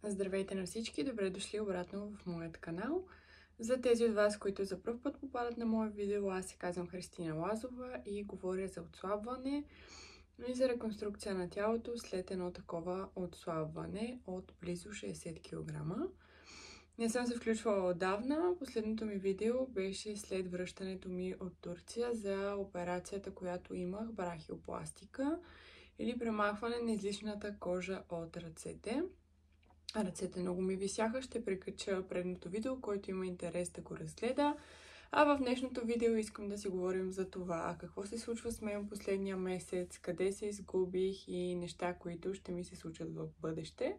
Здравейте на всички! Добре дошли обратно в моят канал. За тези от вас, които за пръв път попадат на мое видео, аз се казвам Христина Лазова и говоря за отслабване и за реконструкция на тялото след едно такова отслабване от близо 60 кг. Не съм се включвала отдавна. Последното ми видео беше след връщането ми от Турция за операцията, която имах, брахиопластика или премахване на излишната кожа от ръцете. Ръцете много ми висяха, ще прикача предното видео, който има интерес да го разгледа. А в днешното видео искам да си говорим за това, какво се случва с мен последния месец, къде се изгубих и неща, които ще ми се случат в бъдеще.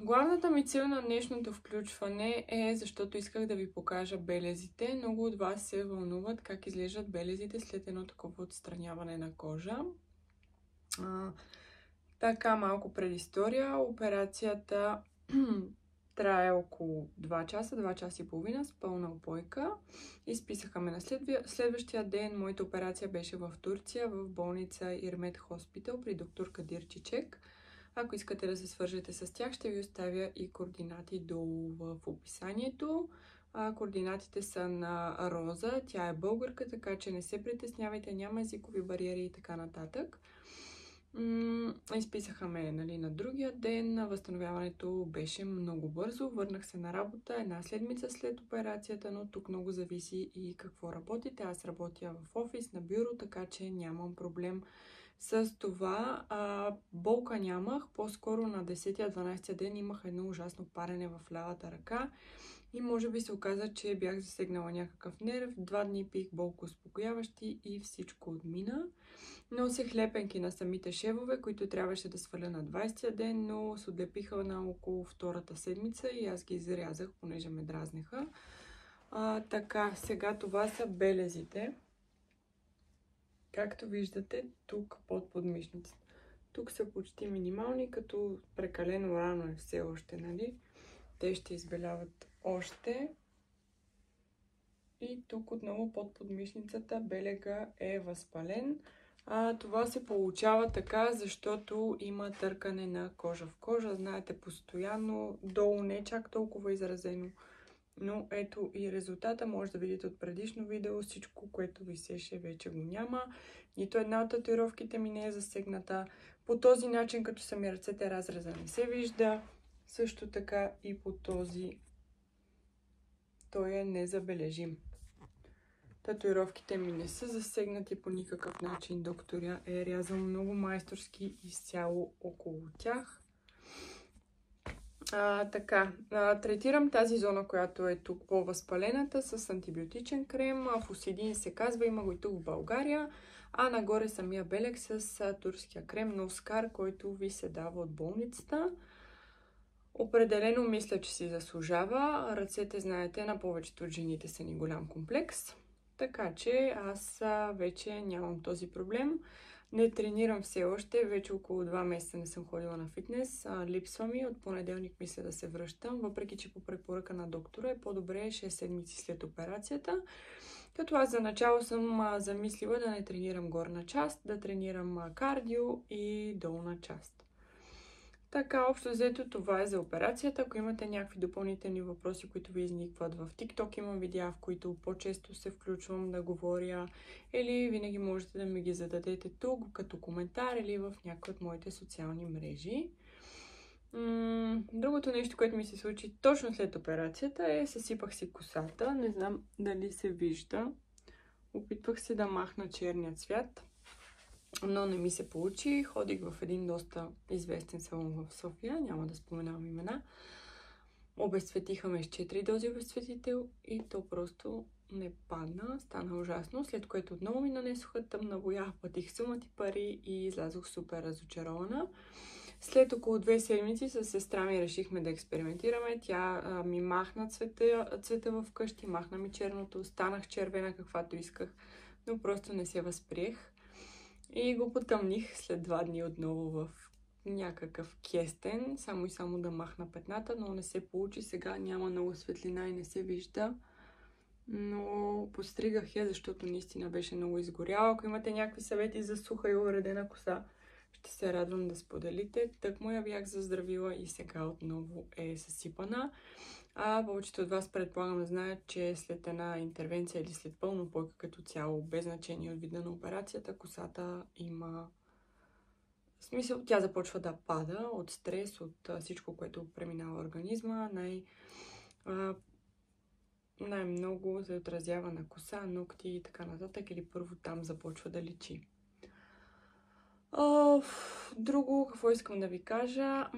Главната ми цел на днешното включване е, защото исках да ви покажа белезите. Много от вас се вълнуват как изглеждат белезите след едно такова отстраняване на кожа. Така, малко предистория. Операцията трае около 2 часа, 2 часа и половина с пълна упойка. Изписаха ме на следващия ден. Моята операция беше в Турция, в болница Ирмет Хоспитал при доктор Кадир Чичек. Ако искате да се свържете с тях, ще ви оставя и координати долу в описанието. Координатите са на Роза. Тя е българка, така че не се притеснявайте, няма езикови бариери и така нататък. Изписаха ме на другия ден. Възстановяването беше много бързо. Върнах се на работа 1 седмица след операцията, но тук много зависи и какво работите. Аз работя в офис, на бюро, така че нямам проблем с това. Болка нямах. По-скоро на 10-12 ден имах едно ужасно парене в лявата ръка. И може би се оказа, че бях засегнала някакъв нерв. 2 дни пих болкоуспокояващи и всичко отмина. Носех лепенки на самите шевове, които трябваше да сваля на 20-я ден, но се отлепиха на около 2-та седмица и аз ги изрязах, понеже ме дразнеха. Така, сега това са белезите. Както виждате, тук под подмишницата. Тук са почти минимални, като прекалено рано е все още, нали? Те ще избеляват още. И тук отново под подмишницата белега е възпален. Това се получава така, защото има търкане на кожа в кожа. Знаете, постоянно, долу не чак толкова изразено. Но ето и резултата. Може да видите от предишно видео. Всичко, което висеше, вече го няма. Нито една от татуировките ми не е засегната. По този начин, като са ми ръцете, разреза не се вижда. Също така и по този. Той е незабележим. Татуировките ми не са засегнати по никакъв начин. Докторя е рязал много майсторски изцяло около тях. Третирам тази зона, която е тук по-възпалената, с антибиотичен крем. Фусидин се казва, има го и тук в България. А нагоре самия белег с турския крем Носкар, който ви се дава от болницата. Определено мисля, че си заслужава. Ръцете, знаете, на повечето от жените са ни голям комплекс. Така че аз вече нямам този проблем. Не тренирам все още. Вече около 2 месеца не съм ходила на фитнес. Липсва ми. От понеделник мисля да се връщам. Въпреки че по препоръка на доктора е по-добре 6 седмици след операцията. Като аз за начало съм замислила да не тренирам горна част, да тренирам кардио и долна част. Така, общо взето това е за операцията. Ако имате някакви допълнителни въпроси, които ви изникват в TikTok, имам видеа, в които по-често се включвам да говоря, или винаги можете да ми ги зададете тук, като коментар или в някои от моите социални мрежи. Другото нещо, което ми се случи точно след операцията е съсипах си косата. Не знам дали се вижда. Опитвах се да махна черния цвят, но не ми се получи. Ходих в един доста известен салон в София, няма да споменавам имена. Обезцветиха ме с 4 дози обезцветител и то просто не падна. Стана ужасно, след което отново ми нанесоха тъмна боя, платих сума ти пари и излязох супер разочарована. След около 2 седмици с сестра ми решихме да експериментираме. Тя ми махна цвета в къщи, махна ми черното, станах червена каквато исках, но просто не се възприех. И го потъмних след 2 дни отново в някакъв кестен, само и само да махна петната, но не се получи. Сега няма много светлина и не се вижда. Но постригах я, защото наистина беше много изгоряла. Ако имате някакви съвети за суха и уредена коса, Ще се радвам да споделите. Тъкмо я бях заздравила и сега отново е съсипана. Повечето от вас предполагам знаят, че след една интервенция или след пълно пойка като цяло, без значение от вида на операцията, косата има... В смисъл, тя започва да пада от стрес, от всичко, което преминава организма. Най-много се отразява на коса, ногти и така нататък, или първо там започва да личи. Друго, какво искам да ви кажа?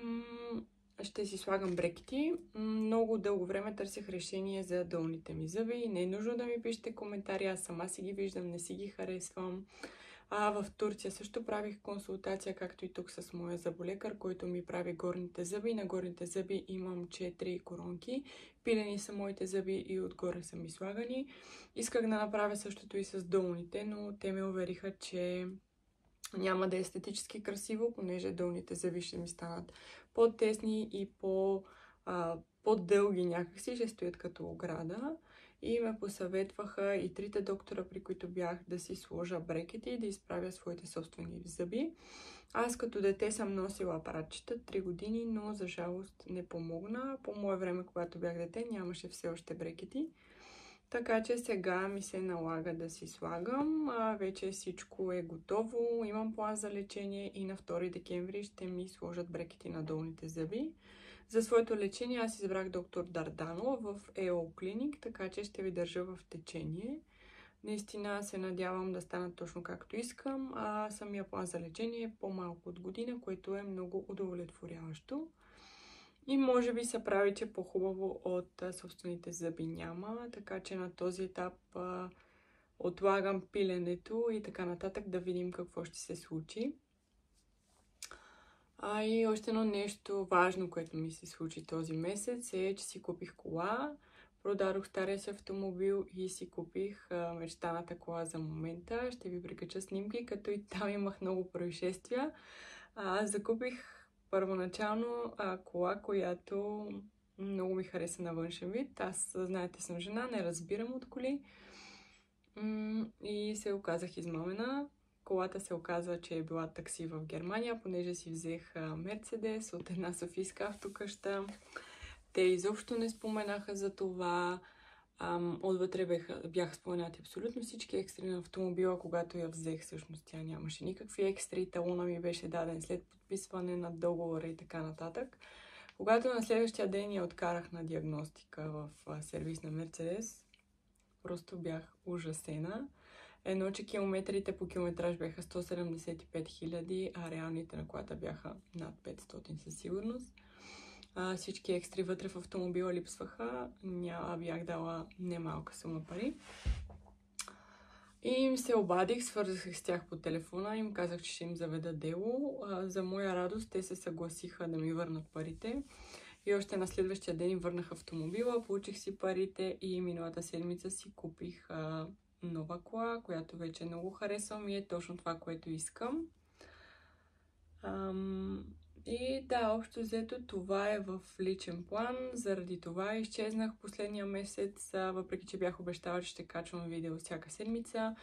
Ще си слагам брекети. Много дълго време търсех решение за долните ми зъби. Не е нужно да ми пишете коментари, аз сама си ги виждам, не си ги харесвам. В Турция също правих консултация, както и тук с моя зъболекар, който ми прави горните зъби. На горните зъби имам 4 коронки. Пилени са моите зъби и отгоре са ми слагани. Исках да направя същото и с долните, но те ме увериха, че няма да е естетически красиво, понеже долните зъби ще ми станат по-тесни и по-дълги някакси, ще стоят като ограда. И ме посъветваха и трите доктора, при които бях, да си сложа брекети и да изправя своите собствени зъби. Аз като дете съм носила апаратчета 3 години, но за жалост не помогна. По мое време, когато бях дете, нямаше все още брекети. Така че сега ми се налага да си слагам. Вече всичко е готово. Имам план за лечение и на 2 декември ще ми сложат брекети на долните зъби. За своето лечение аз избрах доктор Дардано в EO Clinic, така че ще ви държа в течение. Наистина се надявам да стана точно както искам. Самия план за лечение е по-малко от година, което е много удовлетворяващо. И може би се прави, че по-хубаво от собствените зъби няма, така че на този етап отлагам пиленето и така нататък да видим какво ще се случи. И още едно нещо важно, което ми се случи този месец е, че си купих кола. Продадох стария си автомобил и си купих мечтаната кола за момента. Ще ви прикача снимки, като и там имах много происшествия. Закупих първоначално кола, която много ми хареса на външен вид. Аз, знаете, съм жена, не разбирам от коли. И се оказах измамена. Колата се оказва, че е била такси в Германия, понеже си взех Мерцедес от една софийска автокъща. Те изобщо не споменаха за това. Отвътре бяха споменати абсолютно всички екстри на автомобила. Когато я взех, всъщност тя нямаше никакви екстри. Талона ми беше даден след подписване на договора и така нататък. Когато на следващия ден я откарах на диагностика в сервис на Мерцедес, просто бях ужасена. Едно, че километрите по километраж бяха 175 000, а реалните на колата бяха над 500 със сигурност. Всички екстри вътре в автомобила липсваха. Бях дала немалка сума пари. И им се обадих, свързах с тях по телефона и им казах, че ще им заведа дело. За моя радост те се съгласиха да ми върнат парите. И още на следващия ден им върнах автомобила, получих си парите и миналата седмица си купих нова кола, която вече много харесвам и е точно това, което искам. И да, общо взето това е в личен план. Заради това изчезнах последния месец, въпреки че бях обещала, че ще качвам видео всяка седмица.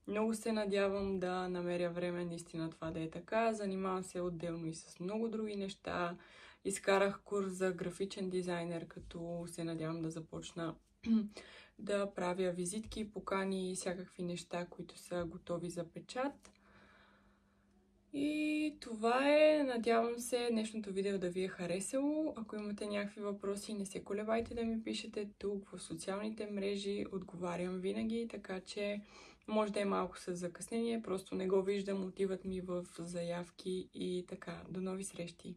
Много се надявам да намеря време наистина това да е така. Занимавам се отделно и с много други неща. Изкарах курс за графичен дизайнер, като се надявам да започна да правя визитки, покани и всякакви неща, които са готови за печат. И това е. Надявам се днешното видео да ви е харесало. Ако имате някакви въпроси, не се колебайте да ми пишете тук в социалните мрежи. Отговарям винаги, така че може да е малко с закъснение. Просто не го виждам, отиват ми в заявки и така. До нови срещи!